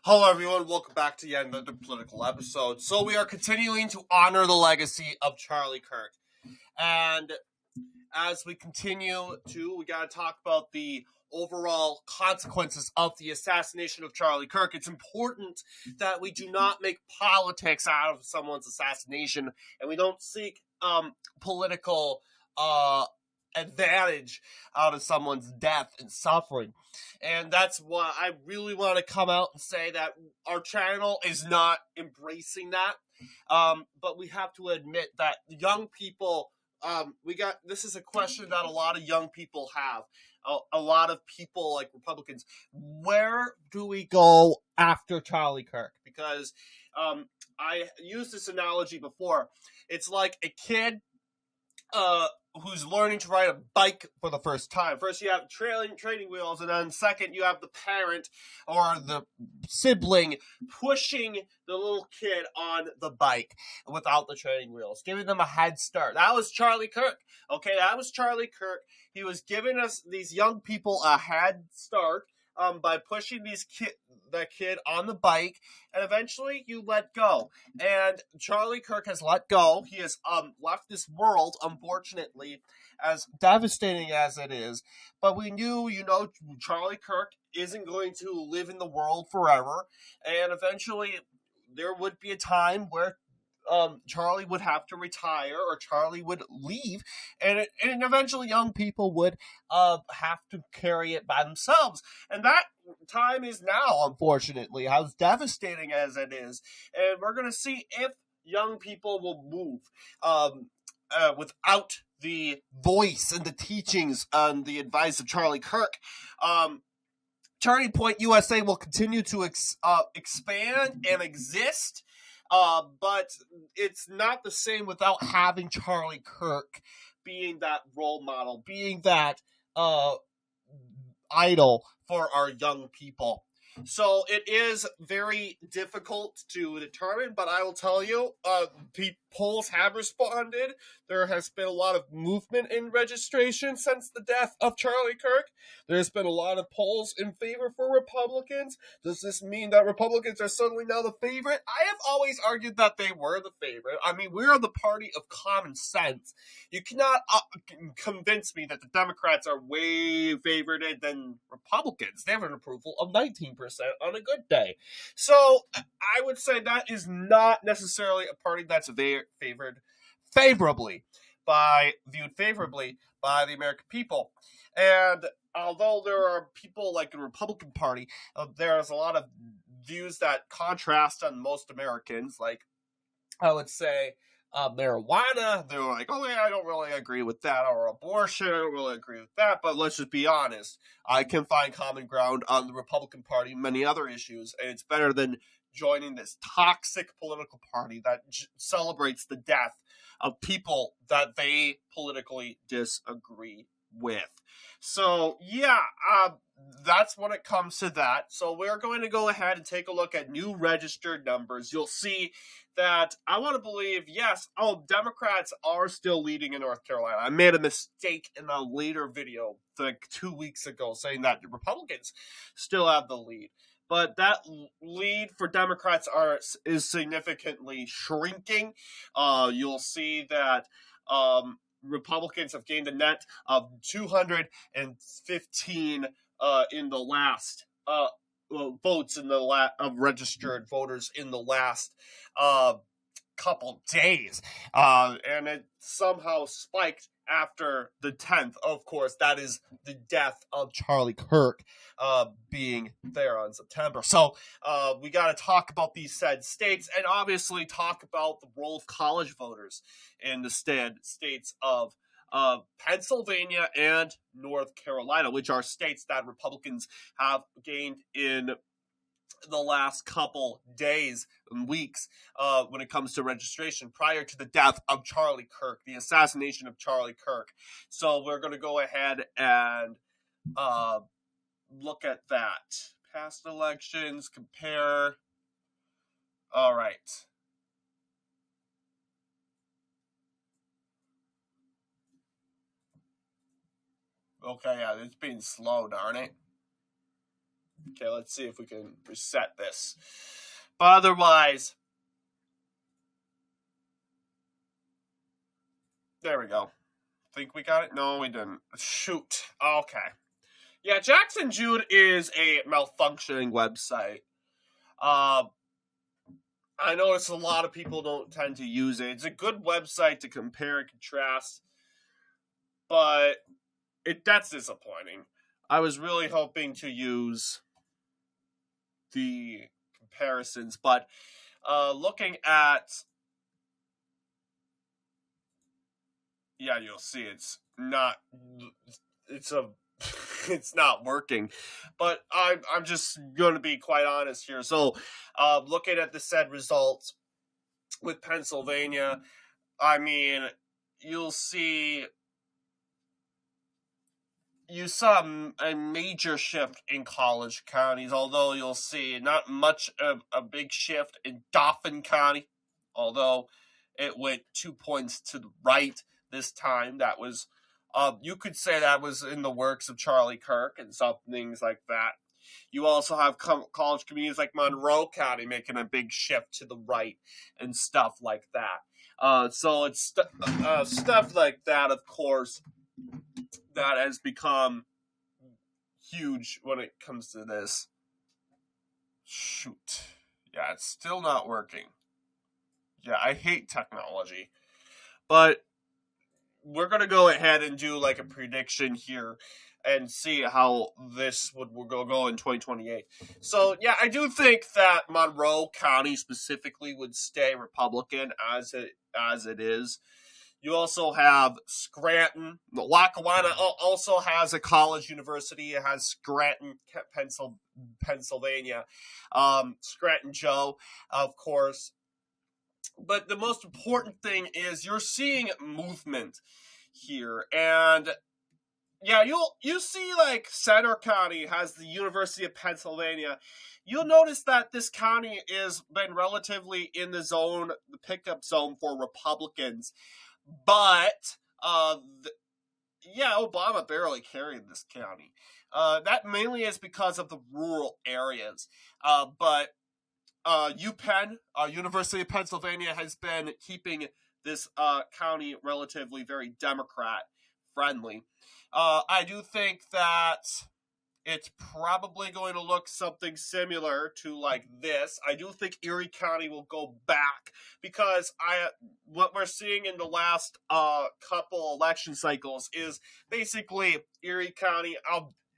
Hello, everyone. Welcome back to yet another political episode. So we are continuing to honor the legacy of Charlie Kirk, and as we continue to, we got to talk about the overall consequences of the assassination of Charlie Kirk. It's important that we do not make politics out of someone's assassination, and we don't seek political advantage out of someone's death and suffering. And that's why I really want to come out and say that our channel is not embracing that. But we have to admit that young people, this is a question that a lot of young people have. A lot of people, like Republicans, where do we go after Charlie Kirk? Because I used this analogy before. It's like a kid who's learning to ride a bike for the first time. First, you have training wheels, and then second, you have the parent or the sibling pushing the little kid on the bike without the training wheels, giving them a head start. That was Charlie Kirk. Okay, that was Charlie Kirk. He was giving us, these young people, a head start by pushing the kid on the bike, and eventually you let go. And Charlie Kirk has let go. He has left this world, unfortunately, as devastating as it is. But we knew, Charlie Kirk isn't going to live in the world forever, and eventually there would be a time where Charlie would have to retire, or Charlie would leave, and eventually young people would have to carry it by themselves. And that time is now, unfortunately, as devastating as it is. And we're going to see if young people will move without the voice and the teachings and the advice of Charlie Kirk. Turning Point USA will continue to expand and exist. But it's not the same without having Charlie Kirk being that role model, being that idol for our young people. So it is very difficult to determine, but I will tell you, polls have responded. There has been a lot of movement in registration since the death of Charlie Kirk. There's been a lot of polls in favor for Republicans. Does this mean that Republicans are suddenly now the favorite? I have always argued that they were the favorite. I mean, we are the party of common sense. You cannot convince me that the Democrats are way favored than Republicans. They have an approval of 19% on a good day. So I would say that is not necessarily a party that's viewed favorably by the American people. And although there are people like the Republican Party, there's a lot of views that contrast on most Americans. Like, I would say marijuana, they're like, oh yeah, I don't really agree with that, or abortion, I don't really agree with that, but let's just be honest, I can find common ground on the Republican Party and many other issues, and it's better than joining this toxic political party that celebrates the death of people that they politically disagree with. So yeah, that's when it comes to that. So we're going to go ahead and take a look at new registered numbers. You'll see that I want to believe, yes, Democrats are still leading in North Carolina. I made a mistake in a later video, like 2 weeks ago, saying that Republicans still have the lead. But that lead for Democrats is significantly shrinking. You'll see that Republicans have gained a net of 215 in the last votes of registered voters in the last couple days, and it somehow spiked after the 10th. Of course, that is the death of Charlie Kirk being there on September. So we got to talk about these said states, and obviously talk about the role of college voters in the states of Pennsylvania and North Carolina, which are states that Republicans have gained in the last couple days and weeks when it comes to registration prior to the death of Charlie Kirk, the assassination of Charlie Kirk. So we're going to go ahead and look at that. Past elections, compare. All right. Okay, yeah, it's being slow, darn it. Okay, let's see if we can reset this. But otherwise, there we go. Think we got it? No, we didn't. Shoot. Okay. Yeah, Jackson Jude is a malfunctioning website. I notice a lot of people don't tend to use it. It's a good website to compare and contrast, but that's disappointing. I was really hoping to use the comparisons, but looking at, yeah, you'll see it's not working. But I'm just going to be quite honest here. So, looking at the said results with Pennsylvania, I mean, you saw a major shift in college counties, although you'll see not much of a big shift in Dauphin County, although it went 2 points to the right this time. That was, you could say that was in the works of Charlie Kirk and some things like that. You also have college communities like Monroe County making a big shift to the right and stuff like that. So it's stuff like that, of course, that has become huge when it comes to this. Shoot. Yeah, it's still not working. Yeah, I hate technology. But we're going to go ahead and do like a prediction here and see how this would go in 2028. So, yeah, I do think that Monroe County specifically would stay Republican as it is. You also have Scranton. Lackawanna also has a college university. It has Scranton, Pennsylvania. Scranton Joe, of course. But the most important thing is you're seeing movement here. And, yeah, you see, like, Center County has the University of Pennsylvania. You'll notice that this county has been relatively in the pickup zone for Republicans. But, Obama barely carried this county. That mainly is because of the rural areas. But UPenn, University of Pennsylvania, has been keeping this county relatively very Democrat-friendly. I do think that it's probably going to look something similar to like this. I do think Erie County will go back because what we're seeing in the last couple election cycles is basically Erie County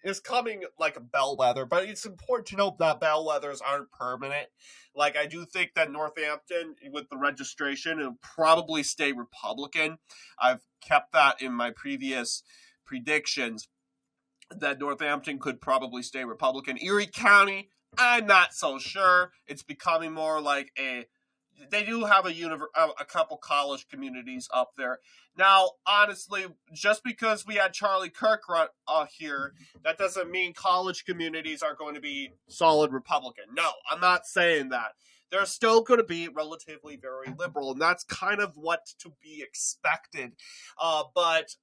is coming like a bellwether, but it's important to note that bellwethers aren't permanent. Like, I do think that Northampton, with the registration, will probably stay Republican. I've kept that in my previous predictions, that Northampton could probably stay Republican. Erie County, I'm not so sure. It's becoming more like they do have a couple college communities up there. Now, honestly, just because we had Charlie Kirk here, that doesn't mean college communities are going to be solid Republican. No, I'm not saying that. They're still going to be relatively very liberal, and that's kind of what to be expected. But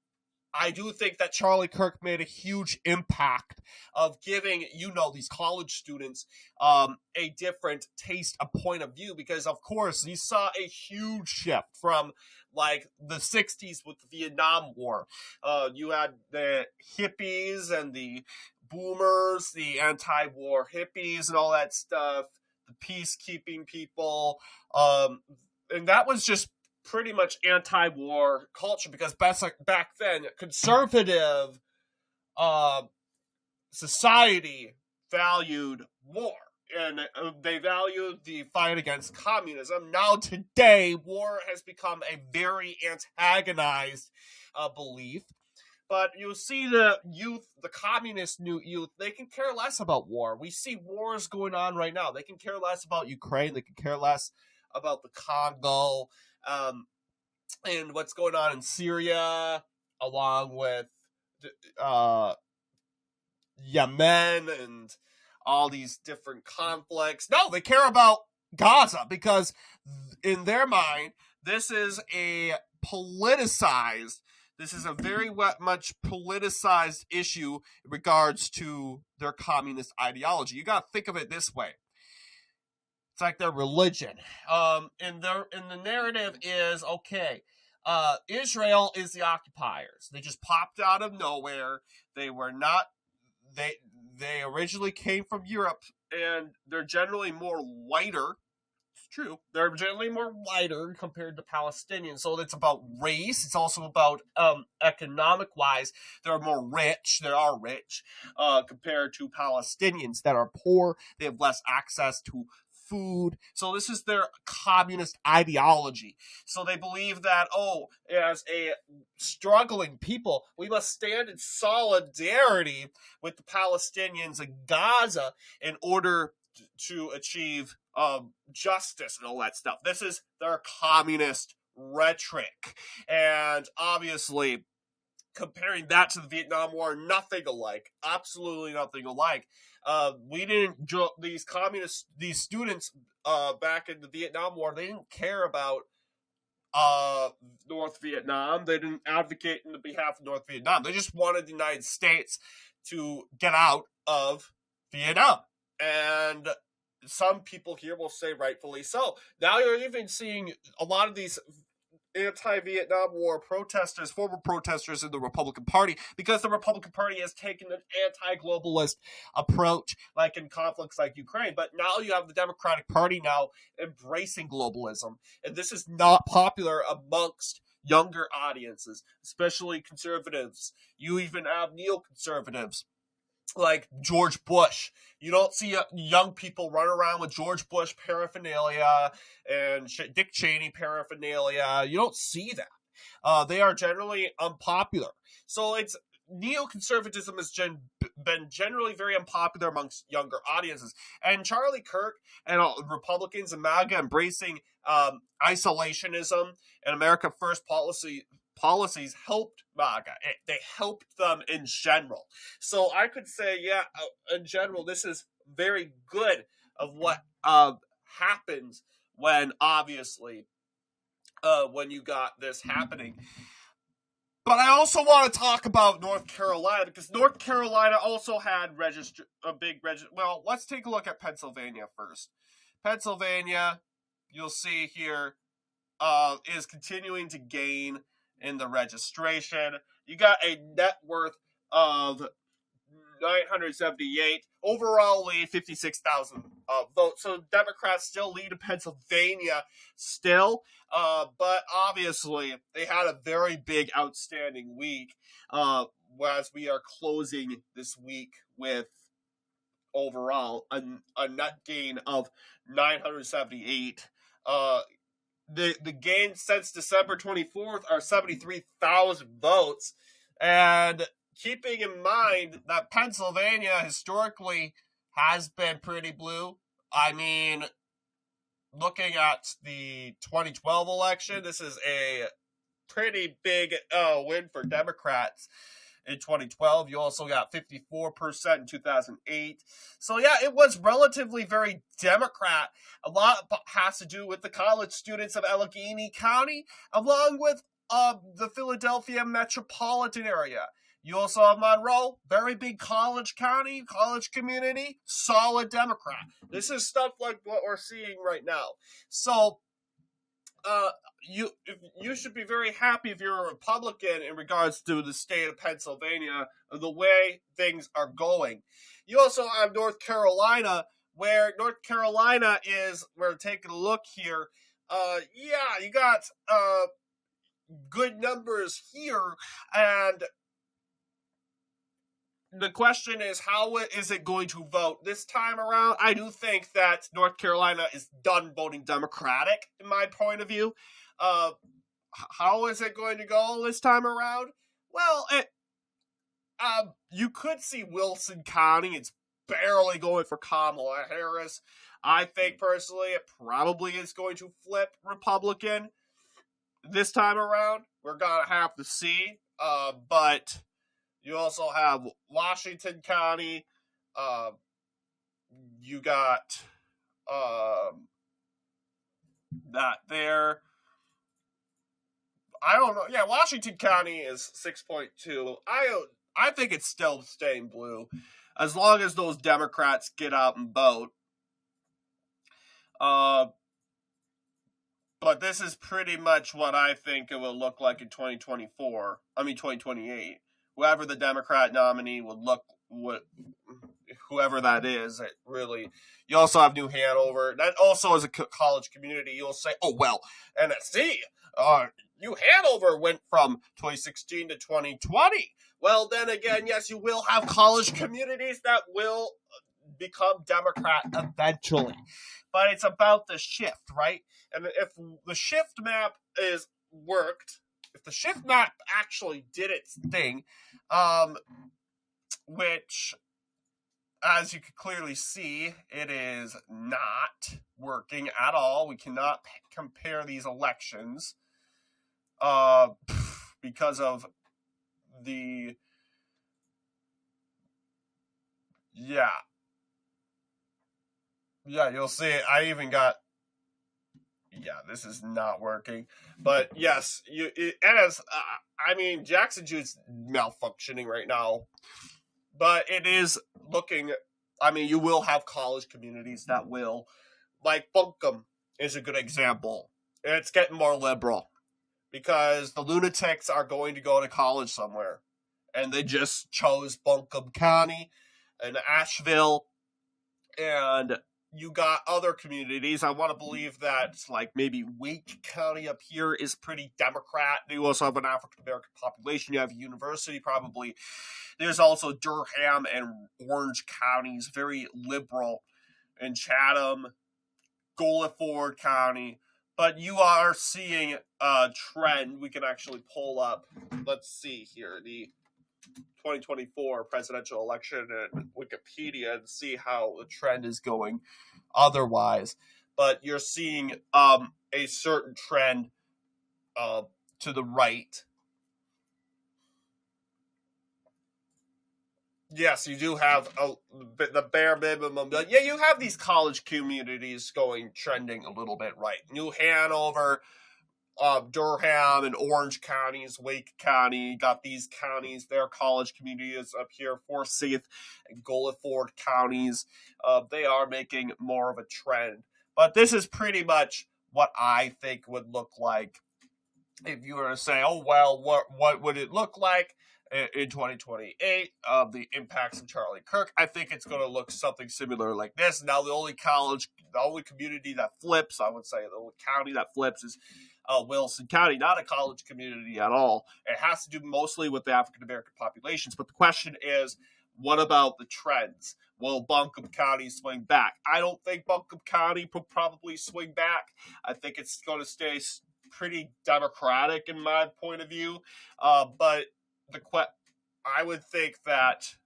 I do think that Charlie Kirk made a huge impact of giving, these college students a different taste, a point of view, because, of course, you saw a huge shift from, like, the 60s with the Vietnam War. You had the hippies and the boomers, the anti-war hippies and all that stuff, the peacekeeping people, and that was just pretty much anti-war culture, because back then conservative society valued war, and they valued the fight against communism. Now today, war has become a very antagonized belief. But you see the youth, the communist new youth, they can care less about war. We see wars going on right now. They can care less about Ukraine. They can care less about the Congo. And what's going on in Syria, along with Yemen and all these different conflicts. No, they care about Gaza, because in their mind, this is a politicized This is a very much politicized issue in regards to their communist ideology. You got to think of it this way. It's like their religion. And the narrative is, okay, Israel is the occupiers. They just popped out of nowhere. They were not. They originally came from Europe, and they're generally more whiter. It's true. They're generally more whiter compared to Palestinians. So it's about race. It's also about economic wise. They're more rich. They are rich compared to Palestinians that are poor. They have less access to food. So this is their communist ideology. So they believe that, as a struggling people, we must stand in solidarity with the Palestinians in Gaza in order to achieve justice and all that stuff. This is their communist rhetoric. And obviously, comparing that to the Vietnam War, nothing alike. Absolutely nothing alike. These students back in the Vietnam War, they didn't care about North Vietnam. They didn't advocate in the behalf of North Vietnam. They just wanted the United States to get out of Vietnam. And some people here will say rightfully so. Now you're even seeing a lot of these anti-Vietnam War protesters, former protesters in the Republican Party, because the Republican Party has taken an anti-globalist approach, like in conflicts like Ukraine. But now you have the Democratic Party now embracing globalism, and this is not popular amongst younger audiences, especially conservatives. You even have neoconservatives like George Bush. You don't see young people run around with George Bush paraphernalia and Dick Cheney paraphernalia. You don't see that. They are generally unpopular. So it's neoconservatism has been generally very unpopular amongst younger audiences. And Charlie Kirk and Republicans and MAGA embracing isolationism and America First policies helped MAGA. They helped them in general. So I could say, in general, this is very good of what happens when, obviously, when you got this happening. But I also want to talk about North Carolina, because North Carolina also had a big register. Well, let's take a look at Pennsylvania first. Pennsylvania, you'll see here, is continuing to gain in the registration. You got a net worth of 978, overall lead 56,000 votes. So Democrats still lead in Pennsylvania still, but obviously they had a very big outstanding week, as we are closing this week with overall a net gain of 978. The gains since December 24th are 73,000 votes. And keeping in mind that Pennsylvania historically has been pretty blue. I mean, looking at the 2012 election, this is a pretty big win for Democrats. In 2012, you also got 54% in 2008. So yeah, it was relatively very Democrat. A lot has to do with the college students of Allegheny County, along with the Philadelphia metropolitan area. You also have Monroe, very big college county, college community, solid Democrat. This is stuff like what we're seeing right now. So you should be very happy if you're a Republican in regards to the state of Pennsylvania, the way things are going. You also have North Carolina, where North Carolina is, we're taking a look here. You got good numbers here, and the question is, how is it going to vote this time around? I do think that North Carolina is done voting Democratic, in my point of view. How is it going to go this time around? Well, you could see Wilson County. It's barely going for Kamala Harris. I think, personally, it probably is going to flip Republican this time around. We're going to have to see. But you also have Washington County. You got that there. I don't know. Yeah, Washington County is 6.2. I think it's still staying blue, as long as those Democrats get out and vote. But this is pretty much what I think it will look like in 2024. I mean 2028. Whoever the Democrat nominee whoever that is, it really. You also have New Hanover. That also is a college community. You'll say, oh well, NSC, New Hanover went from 2016 to 2020. Well, then again, yes, you will have college communities that will become Democrat eventually. But it's about the shift, right? And if the shift map is worked, if the shift map actually did its thing, which, as you can clearly see, it is not working at all. We cannot compare these elections because of the... Yeah, you'll see it. I even got... Yeah, this is not working. But yes, Jackson Jude's malfunctioning right now. But it is looking... you will have college communities that will... Like Buncombe is a good example. It's getting more liberal. Because the lunatics are going to go to college somewhere. And they just chose Buncombe County and Asheville. And you got other communities. I want to believe that, like, maybe Wake County up here is pretty Democrat. You also have an African-American population. You have a university, probably. There's also Durham and Orange counties, very liberal. And Chatham, Guilford County. But you are seeing a trend. We can actually pull up, let's see here, the 2024 presidential election in Wikipedia and see how the trend is going otherwise. But you're seeing a certain trend to the right. Yes, you do have the bare minimum. Yeah, you have these college communities trending a little bit right. New Hanover, Durham and Orange counties, Wake County, got these counties, their college communities up here, Forsyth and Guilford counties. They are making more of a trend. But this is pretty much what I think would look like if you were to say, oh, well, what would it look like in 2028 of the impacts of Charlie Kirk? I think it's going to look something similar like this. Now, the only community that flips, I would say, the only county that flips is Wilson County, not a college community at all. It has to do mostly with the African-American populations. But the question is, what about the trends? Will Buncombe County swing back? I don't think Buncombe County will probably swing back. I think it's going to stay pretty Democratic in my point of view. But I would think that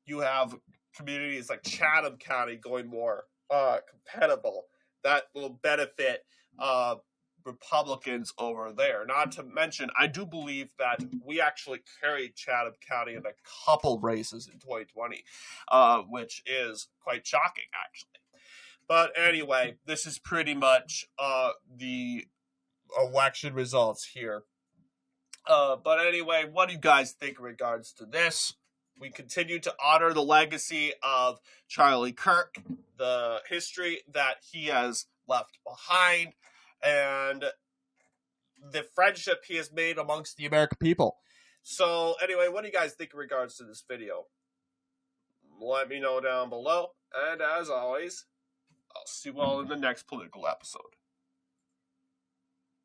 you have communities like Chatham County going more compatible. That will benefit Republicans over there. Not to mention, I do believe that we actually carried Chatham County in a couple races in 2020, which is quite shocking, actually. But anyway, this is pretty much the election results here. But anyway, what do you guys think in regards to this? We continue to honor the legacy of Charlie Kirk, the history that he has left behind, and the friendship he has made amongst the American people. So anyway, what do you guys think in regards to this video? Let me know down below. And as always, I'll see you all in the next political episode.